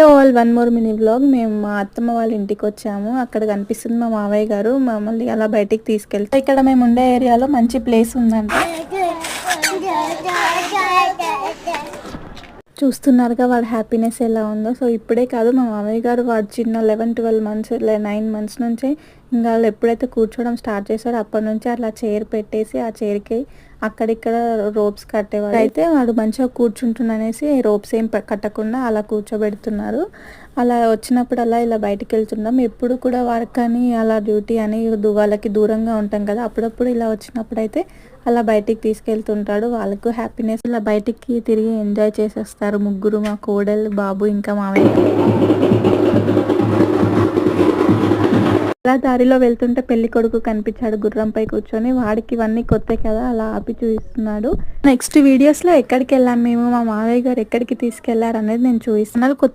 Hello all, one more mini vlog. మేము మా అత్తమ్మ వాళ్ళ ఇంటికి వచ్చాము. అక్కడ కనిపిస్తుంది మా మావయ్య గారు మమ్మల్ని అలా బయటికి తీసుకెళ్తారు. ఇక్కడ మేము ఉండే ఏరియాలో మంచి ప్లేస్ ఉందంట. చూస్తున్నారుగా వాడి హ్యాపీనెస్ ఎలా ఉందో. సో ఇప్పుడే కాదు, మా మామయ్య గారు వాడు చిన్న 11-12 మంత్స్ 9 మంత్స్ నుంచే ఇంకా వాళ్ళు ఎప్పుడైతే కూర్చోవడం స్టార్ట్ చేశారో అప్పటి నుంచి అట్లా చైర్ పెట్టేసి ఆ చైర్కి అక్కడిక్కడ రోప్స్ కట్టేవాడు. అయితే వాడు మంచిగా కూర్చుంటున్ననేసి రోప్స్ ఏం కట్టకుండా అలా కూర్చోబెడుతున్నారు. అలా వచ్చినప్పుడు అలా ఇలా బయటికి వెళ్తున్నాం. ఎప్పుడు కూడా వర్క్ అని అలా డ్యూటీ అని వాళ్ళకి దూరంగా ఉంటాం కదా, అప్పుడప్పుడు ఇలా వచ్చినప్పుడు అయితే అలా బయటికి తీసుకెళ్తుంటాడు. వాళ్ళకు హ్యాపీనెస్. ఇలా బయటికి తిరిగి ఎంజాయ్ చేసేస్తారు ముగ్గురు, మా కోడలు, బాబు ఇంకా మావయ్య. అలా దారిలో వెళ్తుంటే పెళ్లి కొడుకు కనిపించాడు గుర్రంపై కూర్చొని. వాడికి ఇవన్నీ కొత్త కదా, అలా ఆపి చూపిస్తున్నాడు. నెక్స్ట్ వీడియోస్ లో ఎక్కడికి వెళ్ళాం మేము, మా మావయ్య గారు ఎక్కడికి తీసుకెళ్లారు అనేది నేను చూపిస్తున్నాను. కొత్త